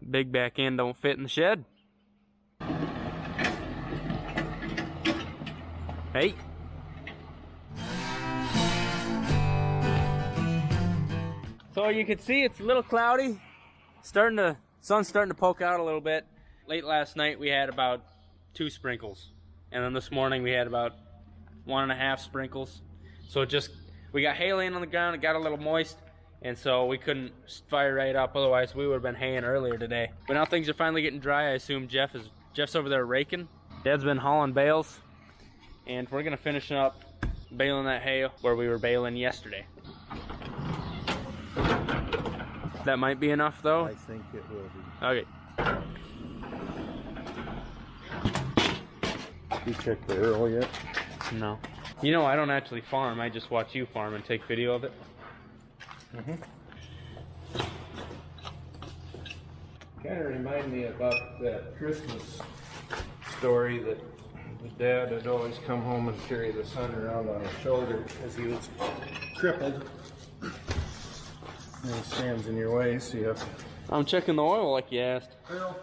Big back end don't fit in the shed. Hey. So you can see it's a little cloudy. Sun's starting to poke out a little bit. Late last night we had about 2 sprinkles. And then this morning we had about 1.5 sprinkles. So we got hay laying on the ground, it got a little moist, and so we couldn't fire right up, otherwise we would have been haying earlier today. But now things are finally getting dry. I assume Jeff's over there raking. Dad's been hauling bales, and we're gonna finish up baling that hay where we were baling yesterday. That might be enough though? I think it will be. Okay. You checked the Earl yet? No. You know, I don't actually farm. I just watch you farm and take video of it. Kind of remind me about that Christmas story that the dad would always come home and carry the son around on his shoulder because he was crippled. And he stands in your way, so you have to... I'm checking the oil like you asked. Earl.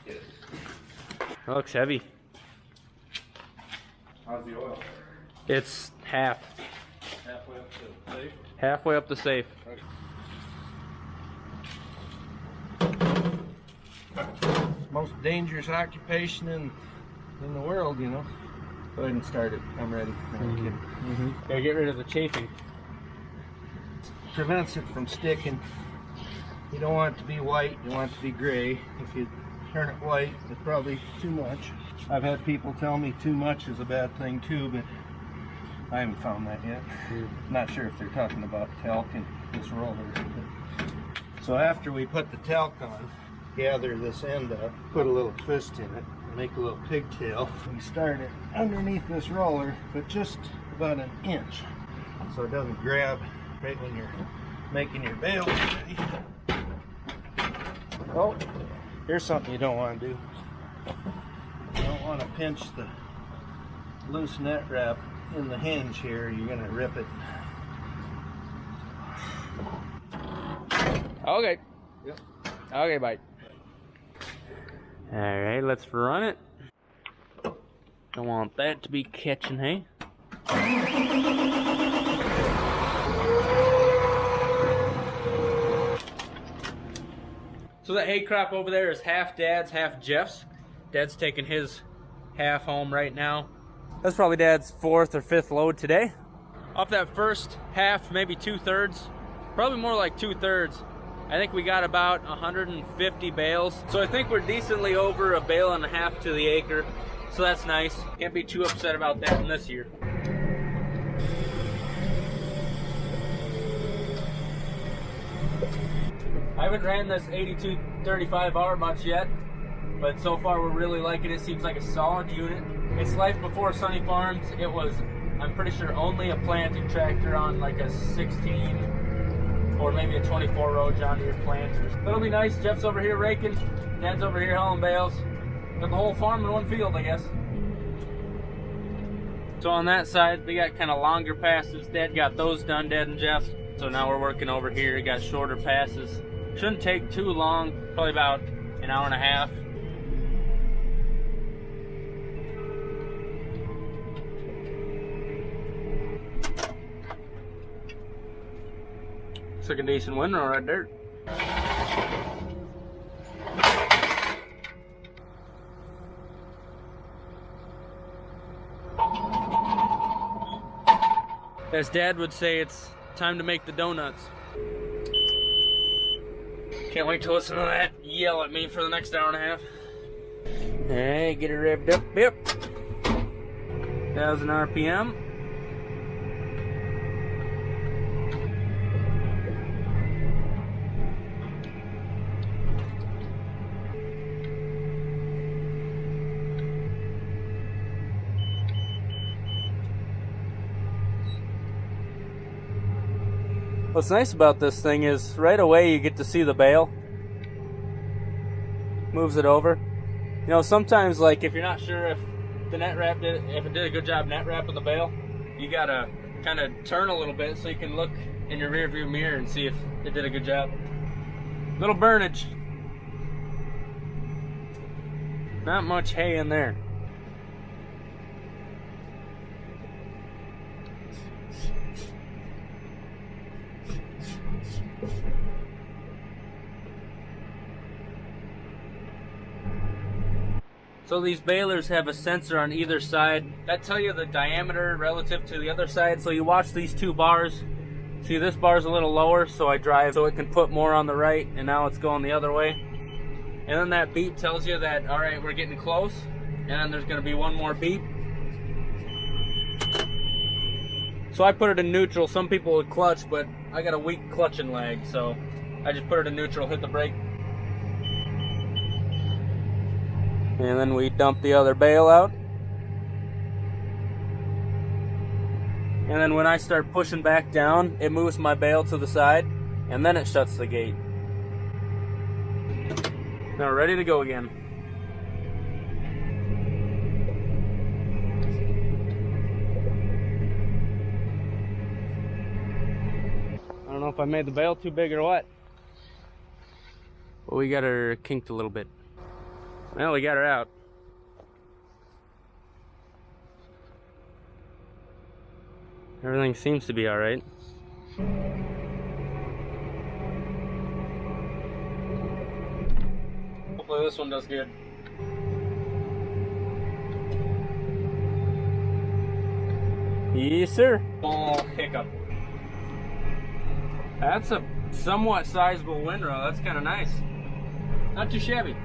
That looks heavy. How's the oil? It's half. Halfway up to safe? Halfway up the safe. Okay. Most dangerous occupation in the world, you know. Go ahead and start it. I'm ready. Gotta get rid of the chafing. Prevents it from sticking. You don't want it to be white, you want it to be gray. If you turn it white, it's probably too much. I've had people tell me too much is a bad thing too, but I haven't found that yet. Not sure if they're talking about talc in this roller. So after we put the talc on, gather this end up, put a little twist in it, make a little pigtail. We start it underneath this roller, but just about an inch, so it doesn't grab right when you're making your bale ready. Oh, here's something you don't want to do. You don't want to pinch the loose net wrap in the hinge here. You're going to rip it. Okay. Yep. Okay, bye. Alright, let's run it. Don't want that to be catching hay. So that hay crop over there is half Dad's, half Jeff's. Dad's taking his half home right now. That's probably Dad's 4th or 5th load today. Off that first half, maybe 2/3, probably more like 2/3. I think we got about 150 bales. So I think we're decently over a bale and a half to the acre. So that's nice. Can't be too upset about that in this year. I haven't ran this 8235R much yet, but so far we're really liking it. Seems like a solid unit. Its life before Sonne Farms, it was, I'm pretty sure, only a planting tractor on like a 16 or maybe a 24 row John Deere planter. That'll be nice. Jeff's over here raking, Dad's over here hauling bales. Got the whole farm in one field, I guess. So on that side, we got kind of longer passes. Dad got those done, Dad and Jeff. So now we're working over here. Got shorter passes. Shouldn't take too long, probably about an hour and a half. Looks like a decent windrow right there. As Dad would say, it's time to make the donuts. Can't wait to listen to that yell at me for the next hour and a half. Alright, get it revved up. Yep. 1,000 RPM. What's nice about this thing is right away you get to see the bale. Moves it over. You know, sometimes like if you're not sure if the net wrap did a good job net wrapping the bale, you gotta kind of turn a little bit so you can look in your rear view mirror and see if it did a good job. Little burnage. Not much hay in there. So these balers have a sensor on either side that tell you the diameter relative to the other side. So you watch these two bars. See, this bar's a little lower, so I drive so it can put more on the right, and now it's going the other way. And then that beep tells you that, all right, we're getting close. And then there's gonna be one more beep. So I put it in neutral. Some people would clutch, but I got a weak clutching lag, so I just put it in neutral, hit the brake. And then we dump the other bale out. And then when I start pushing back down, it moves my bale to the side, and then it shuts the gate. Now ready to go again. I don't know if I made the bale too big or what. But we got her kinked a little bit. Well, we got her out. Everything seems to be all right. Hopefully this one does good. Yes, sir. Small hiccup. That's a somewhat sizable windrow. That's kind of nice. Not too shabby.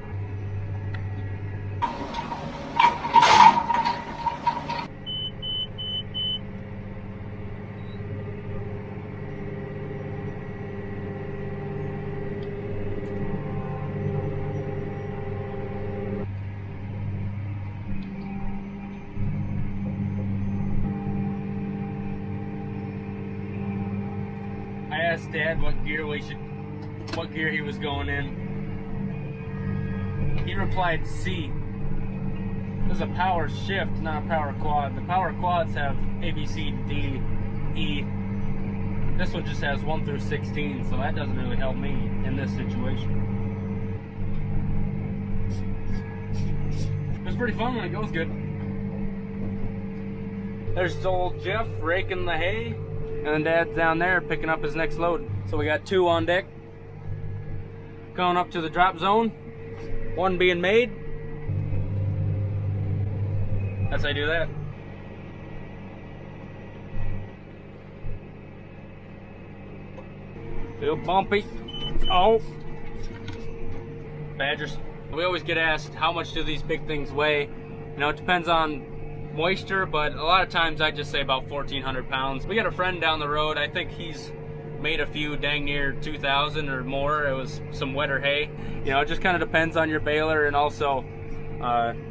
I asked Dad what gear he was going in. He replied C. This is a power shift, not a power quad. The power quads have A, B, C, D, E. This one just has 1 through 16, so that doesn't really help me in this situation. It's pretty fun when it goes good. There's old Jeff raking the hay, and then Dad's down there picking up his next load. So we got 2 on deck, going up to the drop zone, 1 being made. That's how I do that. Feel bumpy. Oh. Badgers. We always get asked, how much do these big things weigh? You know, it depends on moisture, but a lot of times I just say about 1,400 pounds. We got a friend down the road, I think he's made a few dang near 2,000 or more. It was some wetter hay. You know, it just kind of depends on your baler and also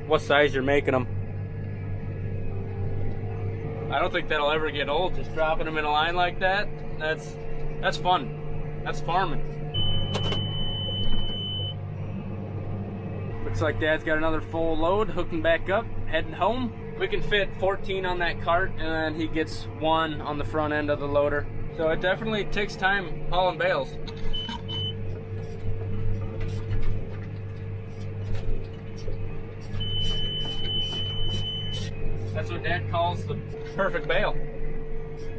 what size you're making them. I don't think that'll ever get old, just dropping them in a line like that. That's fun. That's farming. Looks like Dad's got another full load, hooking back up, heading home. We can fit 14 on that cart, and then he gets 1 on the front end of the loader. So it definitely takes time hauling bales. That's what Dad calls the perfect bale.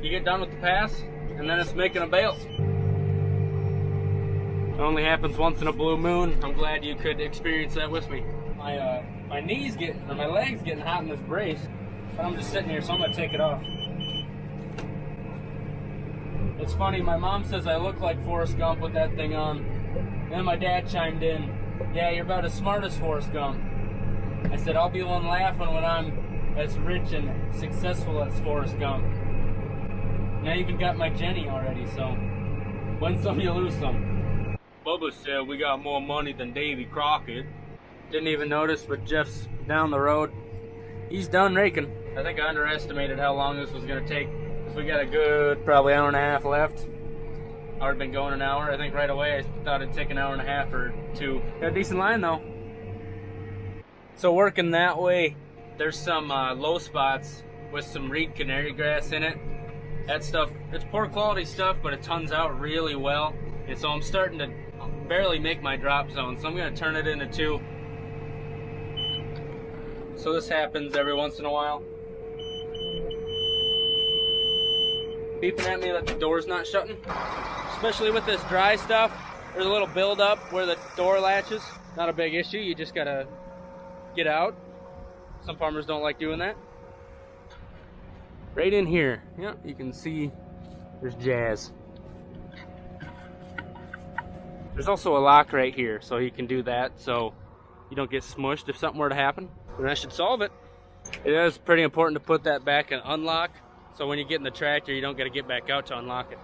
You get done with the pass, and then it's making a bale. It only happens once in a blue moon. I'm glad you could experience that with me. My legs getting hot in this brace. I'm just sitting here, so I'm gonna take it off. It's funny, my mom says I look like Forrest Gump with that thing on. And then my dad chimed in, yeah, you're about as smart as Forrest Gump. I said, I'll be the one laughing when I'm as rich and successful as Forrest Gump. And I even got my Jenny already, so win some, you lose some. Bubba said we got more money than Davy Crockett. Didn't even notice, but Jeff's down the road. He's done raking. I think I underestimated how long this was gonna take. Because we got a good, probably hour and a half left. Already been going an hour. I think right away I thought it'd take an hour and a half or 2. Got a decent line though. So working that way, there's some low spots with some reed canary grass in it. That stuff, it's poor quality stuff, but it tons out really well. And so I'm starting to barely make my drop zone, so I'm going to turn it into 2. So this happens every once in a while. Beeping at me that the door's not shutting. Especially with this dry stuff, there's a little build-up where the door latches. Not a big issue, you just gotta get out. Some farmers don't like doing that. Right in here, yeah, you can see there's jazz. There's also a lock right here, so you can do that so you don't get smushed if something were to happen. And that should solve it. It is pretty important to put that back and unlock, so when you get in the tractor, you don't gotta get back out to unlock it.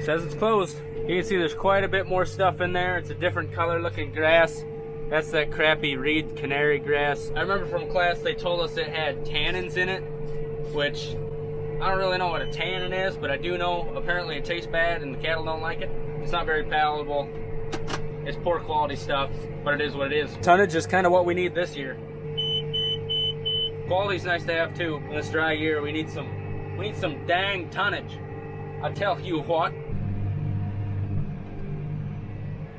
Says it's closed. You can see there's quite a bit more stuff in there. It's a different color looking grass. That's that crappy reed canary grass. I remember from class they told us it had tannins in it, which I don't really know what a tannin is, but I do know apparently it tastes bad and the cattle don't like it. It's not very palatable. It's poor quality stuff, but it is what it is. Tonnage is kind of what we need this year. Quality's nice to have too. In this dry year, we need some dang tonnage. I tell you what.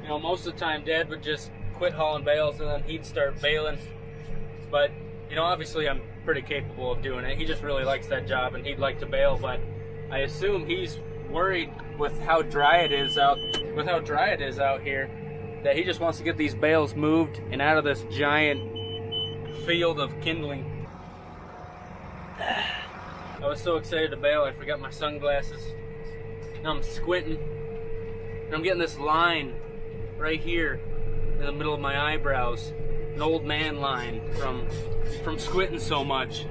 You know, most of the time Dad would just quit hauling bales and then he'd start baling. But, you know, obviously I'm pretty capable of doing it. He just really likes that job and he'd like to bale, but I assume he's worried with how dry it is out here, that he just wants to get these bales moved and out of this giant field of kindling. I was so excited to bale I forgot my sunglasses. Now I'm squinting and I'm getting this line right here in the middle of my eyebrows, an old man line from squinting so much.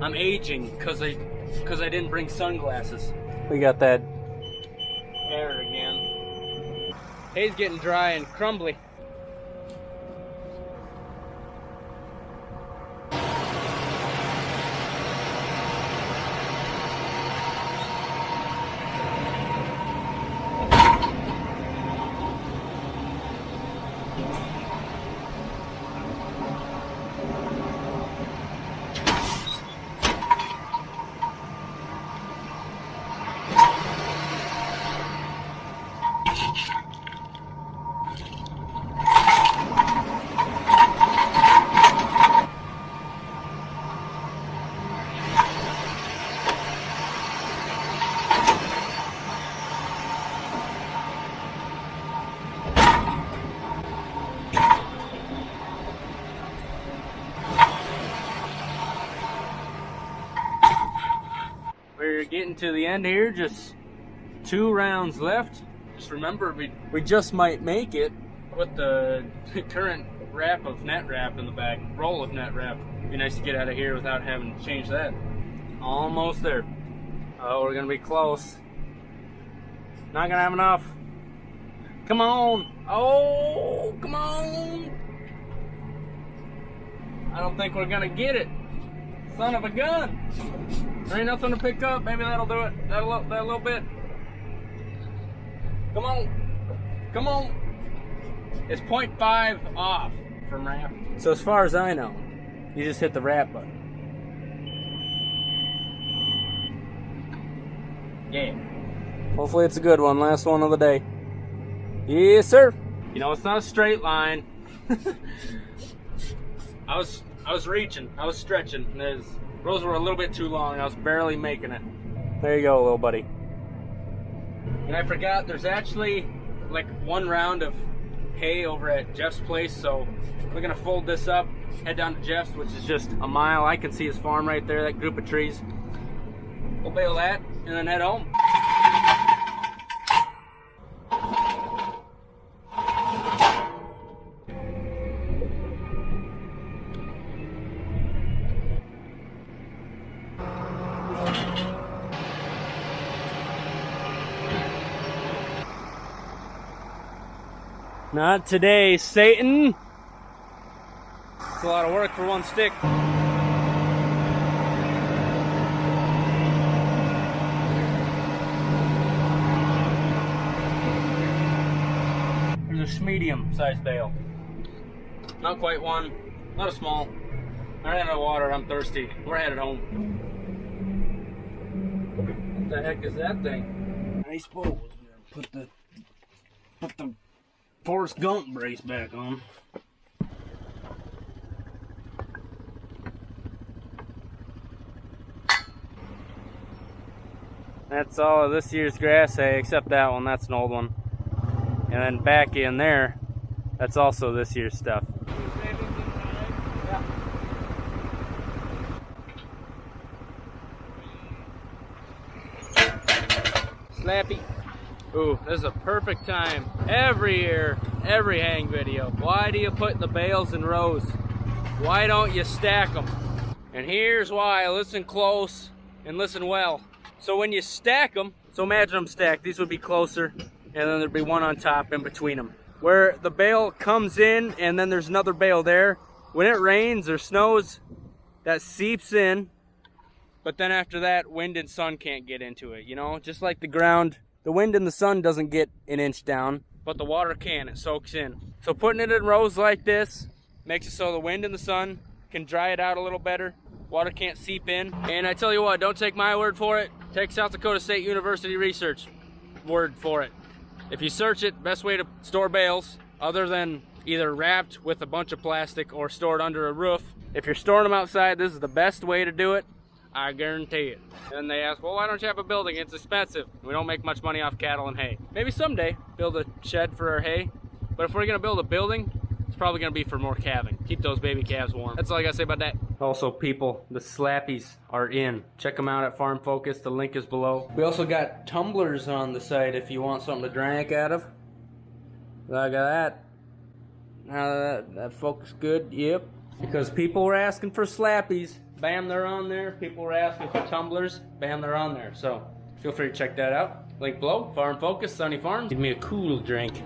I'm aging because I didn't bring sunglasses. We got that air again. Hay's getting dry and crumbly. We're getting to the end here, just 2 rounds left. Just remember, we just might make it with the current wrap of net wrap in the back, roll of net wrap. Be nice to get out of here without having to change that. Almost there. Oh, we're gonna be close. Not gonna have enough. Come on. Oh, come on. I don't think we're gonna get it. Son of a gun. There ain't nothing to pick up. Maybe that'll do it. That little bit. Come on. Come on. It's 0.5 off from wrap. So as far as I know, you just hit the wrap button. Yeah. Hopefully it's a good one. Last one of the day. Yes, sir. You know, it's not a straight line. I was reaching. I was stretching. Those rows were a little bit too long. I was barely making it. There you go, little buddy. And I forgot, there's actually like 1 round of hay over at Jeff's place, so we're gonna fold this up, head down to Jeff's, which is just a mile. I can see his farm right there, that group of trees. We'll bale that and then head home. Not today, Satan. It's a lot of work for one stick. There's a medium sized bale. Not quite one, not a small. I ran out of water. I'm thirsty. We're headed home. What the heck is that thing? I suppose put the Forrest Gump brace back on. That's all of this year's grass hay, except that one. That's an old one. And then back in there, that's also this year's stuff. Slappy. Ooh, this is a perfect time. Every year, every hang video. Why do you put the bales in rows? Why don't you stack them? And here's why. Listen close and listen well. So when you stack them, so imagine them stacked. These would be closer, and then there'd be one on top in between them. Where the bale comes in, and then there's another bale there. When it rains or snows, that seeps in. But then after that, wind and sun can't get into it, you know? Just like the ground, the wind and the sun doesn't get an inch down, but the water can, it soaks in. So putting it in rows like this makes it so the wind and the sun can dry it out a little better. Water can't seep in. And I tell you what, don't take my word for it. Take South Dakota State University research word for it. If you search it, best way to store bales, other than either wrapped with a bunch of plastic or stored under a roof, if you're storing them outside, this is the best way to do it. I guarantee it. And they ask, well, why don't you have a building? It's expensive. We don't make much money off cattle and hay. Maybe someday build a shed for our hay. But if we're gonna build a building, it's probably gonna be for more calving. Keep those baby calves warm. That's all I gotta say about that. Also, people, the slappies are in. Check them out at Farm Focus. The link is below. We also got tumblers on the site if you want something to drink out of. Look at that. Now that focus good. Yep. Because people were asking for slappies. Bam, they're on there. People were asking for tumblers. Bam, they're on there. So feel free to check that out. Link below. Farm Focus, Sonne Farms. Give me a cool drink.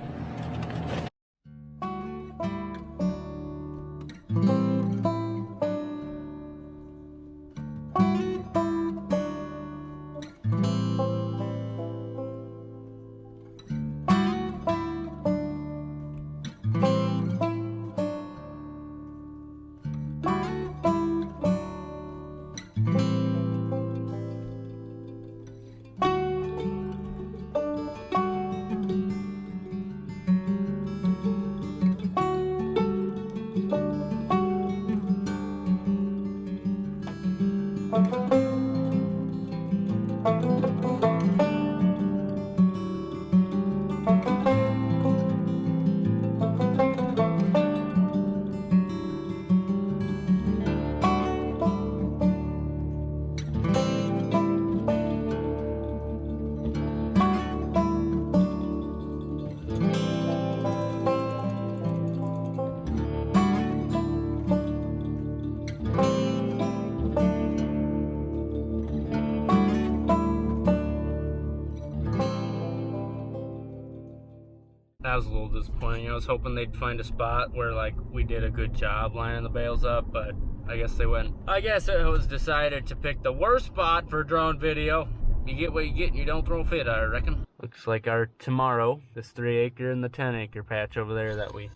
That was a little disappointing. I was hoping they'd find a spot where like we did a good job lining the bales up, but I guess they wouldn't. I guess it was decided to pick the worst spot for a drone video. You get what you get and you don't throw a fit, I reckon. Looks like our tomorrow, this 3-acre and the 10-acre patch over there that we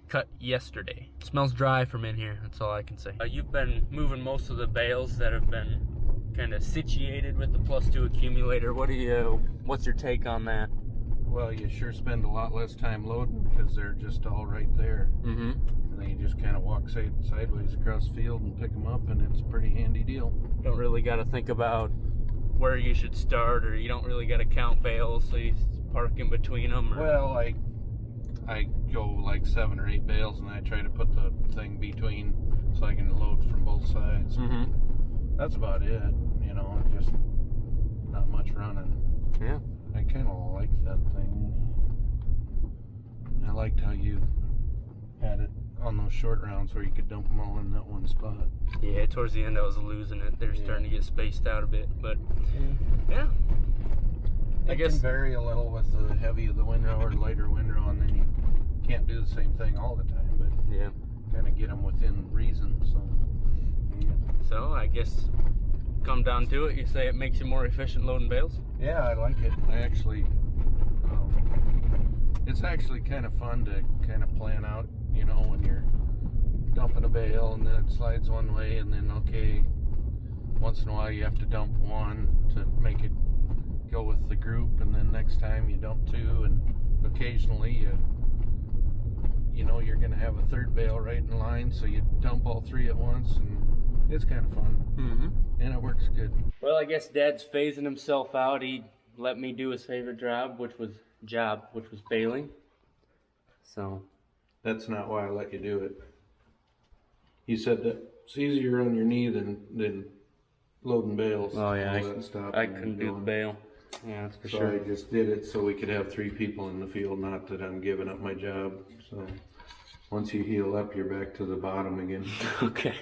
cut yesterday. It smells dry from in here, that's all I can say. You've been moving most of the bales that have been kind of situated with the +2 accumulator. What's your take on that? Well, you sure spend a lot less time loading because they're just all right there. Mm-hmm. And then you just kind of walk sideways across the field and pick them up, and it's a pretty handy deal. Don't really got to think about where you should start, or you don't really got to count bales, so you park in between them. Or... Well, I go like 7 or 8 bales, and I try to put the thing between so I can load from both sides. Mm-hmm. That's about it, you know, just not much running. Yeah. I kind of like that thing. I liked how you had it on those short rounds where you could dump them all in that one spot. Yeah, towards the end I was losing it. They're starting to get spaced out a bit, but yeah. I guess it can vary a little with the heavy of the windrow or lighter windrow, and then you can't do the same thing all the time, but yeah, kind of get them within reason. So, yeah. So I guess come down to it, you say it makes you more efficient loading bales? Yeah, I like it. I actually, it's actually kind of fun to kind of plan out, you know, when you're dumping a bale and then it slides one way, and then okay, once in a while you have to dump one to make it go with the group, and then next time you dump two, and occasionally you know you're gonna have a third bale right in line, so you dump all three at once, and it's kind of fun. And it works good. Well, I guess Dad's phasing himself out. He let me do his favorite job, which was baling. So That's not why I let you do it. He said that it's easier on your knee than loading bales. oh yeah, all that stuff I and couldn't do the going. bale. Yeah, that's for So sure. I just did it so we could have 3 people in the field, not that I'm giving up my job. So once you heal up, you're back to the bottom again. Okay.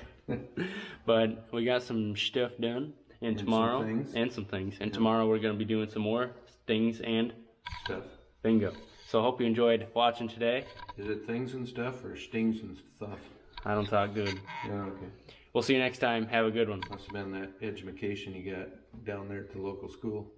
But we got some stuff done, and tomorrow, some things. And tomorrow we're going to be doing some more things and Stuff. bingo. So I hope you enjoyed watching today. Is it things and stuff or stings and stuff? I don't talk good. Yeah, okay. We'll see you next time. Have a good one. Must have been that education you got down there at the local school.